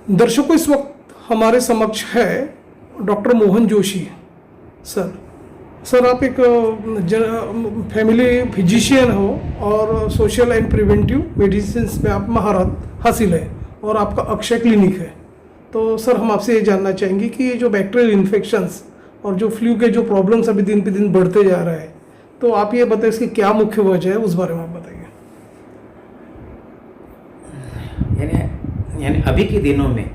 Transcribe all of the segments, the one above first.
दर्शकों, इस वक्त हमारे समक्ष है doctor Mohan Joshi sir. Sir, आप एक फैमिली फिजिशियन हो और सोशल एंड प्रिवेंटिव मेडिसिन में आप महारत हासिल है और आपका अक्षय क्लिनिक है। तो सर, हम आपसे ये जानना चाहेंगे कि ये जो बैक्टीरियल इन्फेक्शंस और जो फ्लू के जो प्रॉब्लम्स अभी दिन पे दिन बढ़ते जा रहे हैं, तो आप ये बताइए इसकी क्या मुख्य वजह है, उस बारे में आप बताइए। यानी अभी के दिनों में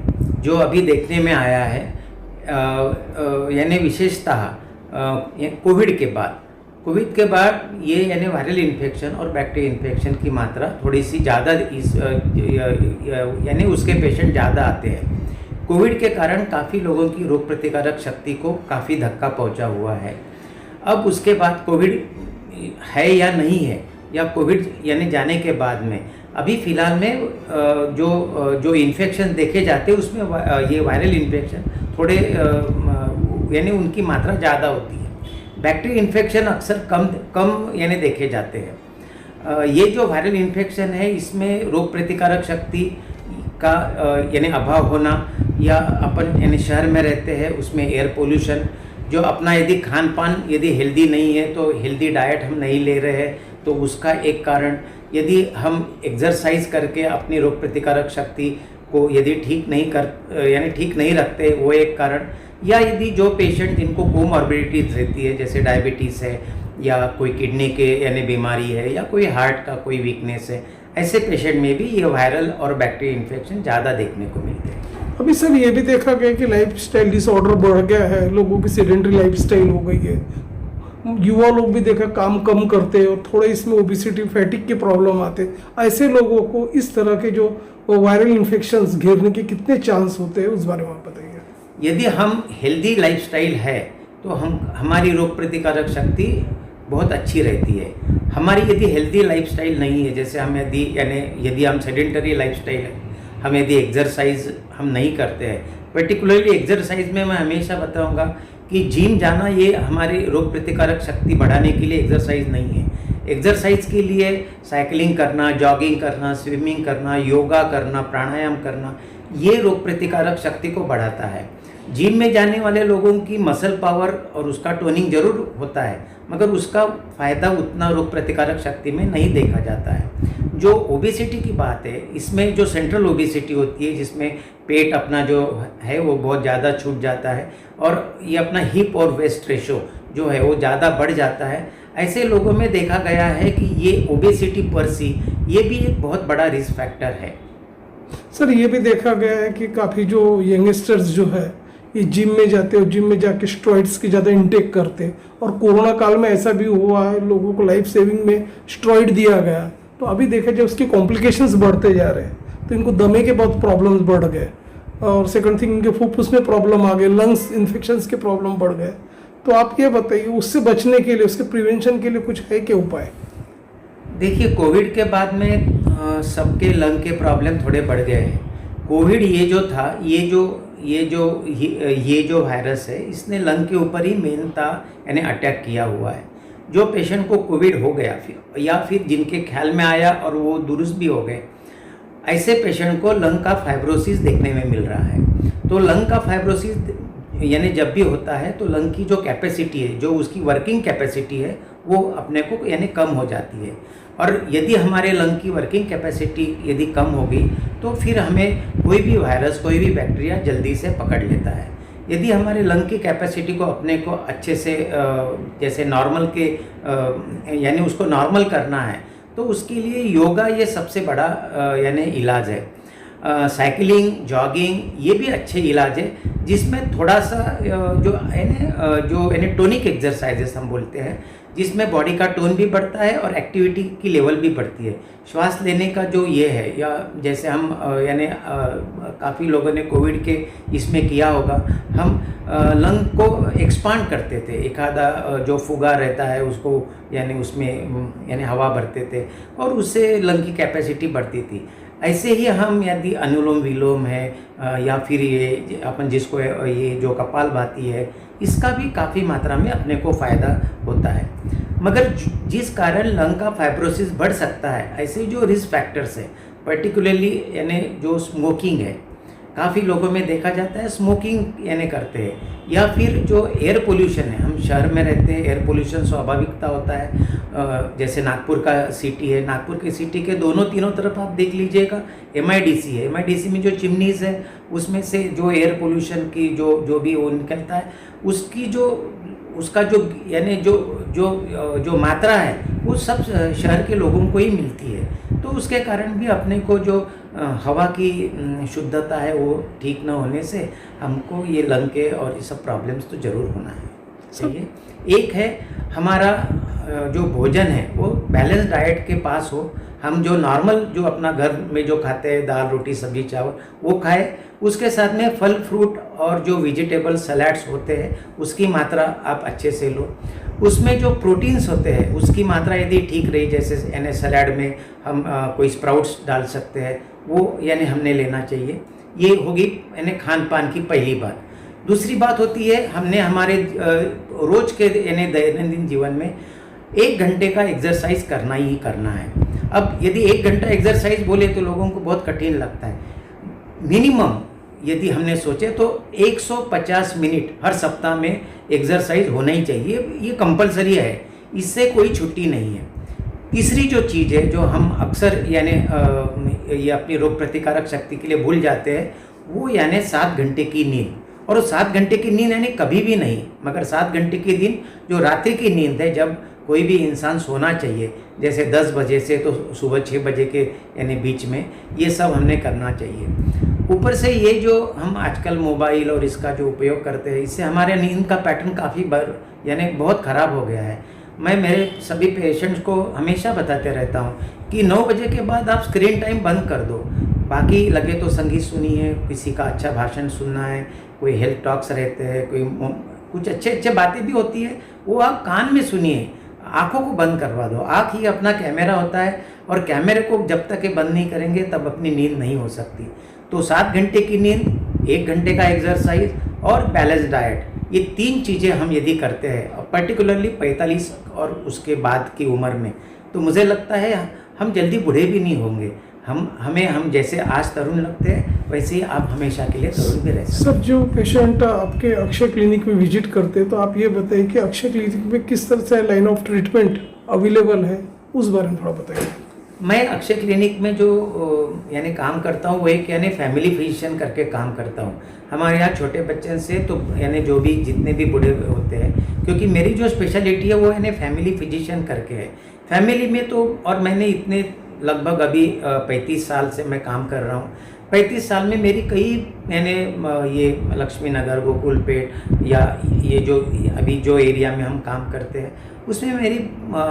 जो अभी देखने में आया है, यानी विशेषतः कोविड के बाद ये यानी वायरल इन्फेक्शन और बैक्टीरियल इन्फेक्शन की मात्रा थोड़ी सी ज़्यादा यानी उसके पेशेंट ज़्यादा आते हैं। कोविड के कारण काफ़ी लोगों की रोग प्रतिकारक शक्ति को काफ़ी धक्का पहुंचा हुआ है। अब उसके बाद कोविड है या नहीं है, या कोविड यानी जाने के बाद में अभी फ़िलहाल में जो इन्फेक्शन देखे जाते हैं उसमें ये वायरल इन्फेक्शन थोड़े यानी उनकी मात्रा ज़्यादा होती है। बैक्टीरियल इन्फेक्शन अक्सर कम यानी देखे जाते हैं। ये जो वायरल इन्फेक्शन है, इसमें रोग प्रतिकारक शक्ति का यानी अभाव होना, या अपन यानी शहर में रहते हैं उसमें एयर पोल्यूशन, जो अपना यदि खान पान यदि हेल्दी नहीं है तो हेल्दी डाइट हम नहीं ले रहे हैं तो उसका एक कारण, यदि हम एक्सरसाइज करके अपनी रोग प्रतिकारक शक्ति को यदि ठीक नहीं रखते वो एक कारण, या यदि जो पेशेंट जिनको कोमॉर्बिडिटीज रहती है जैसे डायबिटीज़ है या कोई किडनी के यानी बीमारी है या कोई हार्ट का कोई वीकनेस है, ऐसे पेशेंट में भी ये वायरल और बैक्टीरियल इन्फेक्शन ज़्यादा देखने को मिलते हैं। अभी सर, ये भी देखा गया कि लाइफस्टाइल डिसऑर्डर बढ़ गया है, लोगों की सेडेंटरी लाइफस्टाइल हो गई है। युवा लोग भी देखा काम कम करते हैं और थोड़े इसमें ओबिसिटी फैटिक के प्रॉब्लम आते हैं। ऐसे लोगों को इस तरह के जो वायरल इन्फेक्शंस घेरने के कितने चांस होते हैं, उस बारे में आप बताइए। यदि हम हेल्दी लाइफस्टाइल है तो हमारी रोग प्रतिकारक शक्ति बहुत अच्छी रहती है। हमारी यदि हेल्दी लाइफस्टाइल नहीं है, जैसे हम यदि हम सेडेंटरी लाइफस्टाइल है, हम यदि एक्सरसाइज हम नहीं करते हैं, पर्टिकुलरली एक्सरसाइज में मैं हमेशा बताऊंगा कि जिम जाना ये हमारी रोग प्रतिकारक शक्ति बढ़ाने के लिए एक्सरसाइज नहीं है। एक्सरसाइज के लिए साइकिलिंग करना, जॉगिंग करना, स्विमिंग करना, योगा करना, प्राणायाम करना, ये रोग प्रतिकारक शक्ति को बढ़ाता है। जिम में जाने वाले लोगों की मसल पावर और उसका टोनिंग जरूर होता है, मगर उसका फ़ायदा उतना रोग प्रतिकारक शक्ति में नहीं देखा जाता है। जो ओबेसिटी की बात है, इसमें जो सेंट्रल ओबेसिटी होती है जिसमें पेट अपना जो है वो बहुत ज़्यादा छूट जाता है और ये अपना हिप और वेस्ट रेशो जो है वो ज़्यादा बढ़ जाता है, ऐसे लोगों में देखा गया है कि ये ओबेसिटी पर सी ये भी एक बहुत बड़ा रिस्क फैक्टर है। सर, ये भी देखा गया है कि काफ़ी जो यंगस्टर्स जो है ये जिम में जाते हैं और जिम में जाके स्टेरॉइड्स की ज़्यादा इंटेक करते हैं, और कोरोना काल में ऐसा भी हुआ है, लोगों को लाइफ सेविंग में स्टेरॉइड दिया गया। तो अभी देखा जाए उसके कॉम्प्लिकेशंस बढ़ते जा रहे हैं, तो इनको दमे के बहुत प्रॉब्लम्स बढ़ गए, और सेकंड थिंग इनके फुफ्फुस में प्रॉब्लम आ गए, लंग्स इन्फेक्शंस के प्रॉब्लम बढ़ गए। तो आप ये बताइए, उससे बचने के लिए, उसके प्रिवेंशन के लिए कुछ है क्या उपाय? देखिए, कोविड के बाद में सबके लंग के प्रॉब्लम थोड़े बढ़ गए हैं। कोविड ये जो था, ये जो वायरस है, इसने लंग के ऊपर ही मेनता यानी अटैक किया हुआ है। जो पेशेंट को कोविड हो गया फिर जिनके ख्याल में आया और वो दुरुस्त भी हो गए, ऐसे पेशेंट को लंग का फाइब्रोसिस देखने में मिल रहा है। तो लंग का फाइब्रोसिस यानी जब भी होता है तो लंग की जो कैपेसिटी है, जो उसकी वर्किंग कैपेसिटी है, वो अपने को यानी कम हो जाती है। और यदि हमारे लंग की वर्किंग कैपेसिटी यदि कम होगी तो फिर हमें कोई भी वायरस, कोई भी बैक्टीरिया जल्दी से पकड़ लेता है। यदि हमारे लंग की कैपेसिटी को अपने को अच्छे से जैसे नॉर्मल के यानी उसको नॉर्मल करना है, तो उसके लिए योगा ये सबसे बड़ा यानी इलाज है। साइकिलिंग, जॉगिंग ये भी अच्छे इलाज है, जिसमें थोड़ा सा जो टोनिक एक्सरसाइजेस हम बोलते हैं, जिसमें बॉडी का टोन भी बढ़ता है और एक्टिविटी की लेवल भी बढ़ती है। श्वास लेने का जो ये है, या जैसे हम काफ़ी लोगों ने कोविड के इसमें किया होगा, हम लंग को एक्सपांड करते थे, एक आधा जो फुगा रहता है उसको यानी उसमें यानी हवा भरते थे और उससे लंग की कैपेसिटी बढ़ती थी। ऐसे ही हम यदि अनुलोम विलोम है या फिर ये अपन जिसको ये जो कपालभाति है, इसका भी काफ़ी मात्रा में अपने को फ़ायदा होता है। मगर जिस कारण लंग का फाइब्रोसिस बढ़ सकता है, ऐसे जो रिस्क फैक्टर्स है, पर्टिकुलरली यानी जो स्मोकिंग है, काफ़ी लोगों में देखा जाता है स्मोकिंग यानी करते हैं, या फिर जो एयर पोल्यूशन है, हम शहर में रहते हैं, एयर पोल्यूशन स्वाभाविकता होता है। जैसे नागपुर का सिटी है, नागपुर की सिटी के दोनों तीनों तरफ आप देख लीजिएगा MIDC है। MIDC में जो चिमनीज़ है उसमें से जो एयर पोल्यूशन की जो भी वो निकलता है, उसका जो यानी जो मात्रा है वो सब शहर के लोगों को ही मिलती है। तो उसके कारण भी अपने को जो हवा की शुद्धता है वो ठीक न होने से हमको ये लंग के और ये सब प्रॉब्लम्स तो ज़रूर होना है। चलिए, एक है हमारा जो भोजन है वो बैलेंस डाइट के पास हो। हम जो नॉर्मल जो अपना घर में जो खाते हैं, दाल रोटी सब्जी चावल, वो खाए। उसके साथ में फल फ्रूट और जो वेजिटेबल सलाड्स होते हैं उसकी मात्रा आप अच्छे से लो। उसमें जो प्रोटीन्स होते हैं उसकी मात्रा यदि ठीक रही, जैसे यानी सलाड में हम कोई स्प्राउट्स डाल सकते हैं, वो यानी हमने लेना चाहिए। ये होगी यानी खान पान की पहली बात। दूसरी बात होती है हमने हमारे रोज के यानी दैनंदिन जीवन में 1 घंटे का एक्सरसाइज करना ही करना है। अब यदि 1 घंटा एक्सरसाइज बोले तो लोगों को बहुत कठिन लगता है। मिनिमम यदि हमने सोचे तो 150 मिनट हर सप्ताह में एक्सरसाइज होना ही चाहिए, ये कंपलसरी है, इससे कोई छुट्टी नहीं है। तीसरी जो चीज़ है जो हम अक्सर यानी ये अपनी रोग प्रतिकारक शक्ति के लिए भूल जाते हैं, वो यानी 7 घंटे की नींद। और 7 घंटे की नींद यानी कभी भी नहीं, मगर 7 घंटे की नींद जो रात्रि की नींद है, जब कोई भी इंसान सोना चाहिए, जैसे 10 बजे से तो सुबह 6 बजे के यानी बीच में, ये सब हमने करना चाहिए। ऊपर से ये जो हम आजकल मोबाइल और इसका जो उपयोग करते हैं, इससे हमारे नींद का पैटर्न काफ़ी यानी बहुत ख़राब हो गया है। मैं मेरे सभी पेशेंट्स को हमेशा बताते रहता हूँ कि 9 बजे के बाद आप स्क्रीन टाइम बंद कर दो। बाकी लगे तो संगीत सुनिए, किसी का अच्छा भाषण सुनना है, कोई हेल्थ टॉक्स रहते हैं, कोई कुछ अच्छे बातें भी होती है, वो आप कान में सुनिए, आँखों को बंद करवा दो। आँख ही अपना कैमरा होता है और कैमरे को जब तक ये बंद नहीं करेंगे तब अपनी नींद नहीं हो सकती। तो 7 घंटे की नींद, 1 घंटे का एक्सरसाइज और बैलेंस डाइट, ये 3 चीज़ें हम यदि करते हैं, और पर्टिकुलरली 45 और उसके बाद की उम्र में, तो मुझे लगता है हम जल्दी बूढ़े भी नहीं होंगे। हम जैसे आज तरुण लगते हैं वैसे ही आप हमेशा के लिए तरुण भी रह सकते हैं। सर, जो पेशेंट आपके अक्षय क्लिनिक में विजिट करते हैं, तो आप ये बताइए कि अक्षय क्लिनिक में किस तरह से लाइन ऑफ ट्रीटमेंट अवेलेबल है, उस बारे में थोड़ा बताइए। मैं अक्षय क्लिनिक में जो यानी काम करता हूँ वो एक यानी फैमिली फिजिशियन करके काम करता हूँ। हमारे यहाँ छोटे बच्चे से तो यानी जो भी जितने भी बूढ़े होते हैं, क्योंकि मेरी जो स्पेशलिटी है वो यानी फैमिली फिजिशियन करके है। फैमिली में तो, और मैंने इतने लगभग अभी 35 साल से मैं काम कर रहा हूँ। 35 साल में मेरी कई मैंने ये लक्ष्मी नगर, गोकुलपेट या ये जो अभी जो एरिया में हम काम करते हैं उसमें मेरी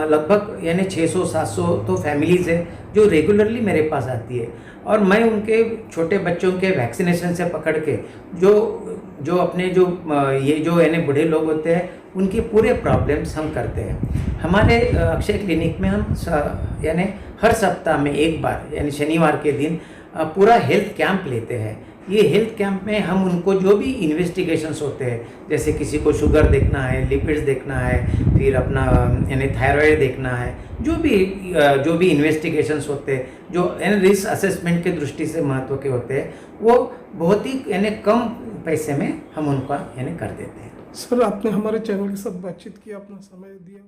लगभग यानी 600-700 तो फैमिलीज़ है जो रेगुलरली मेरे पास आती है। और मैं उनके छोटे बच्चों के वैक्सीनेशन से पकड़ के जो अपने ये जो यानी बूढ़े लोग होते हैं उनके पूरे प्रॉब्लम्स हम करते हैं। हमारे अक्षय क्लिनिक में हम यानी हर सप्ताह में एक बार यानी शनिवार के दिन पूरा हेल्थ कैंप लेते हैं। ये हेल्थ कैंप में हम उनको जो भी इन्वेस्टिगेशंस होते हैं, जैसे किसी को शुगर देखना है, लिपिड्स देखना है, फिर अपना यानी थायराइड देखना है, जो भी इन्वेस्टिगेशंस होते हैं जो यानी रिस्क असेसमेंट के दृष्टि से महत्व के होते हैं, वो बहुत ही यानी कम पैसे में हम उनका यानी कर देते हैं। सर, आपने हमारे चैनल के साथ बातचीत की, अपना समय दिया।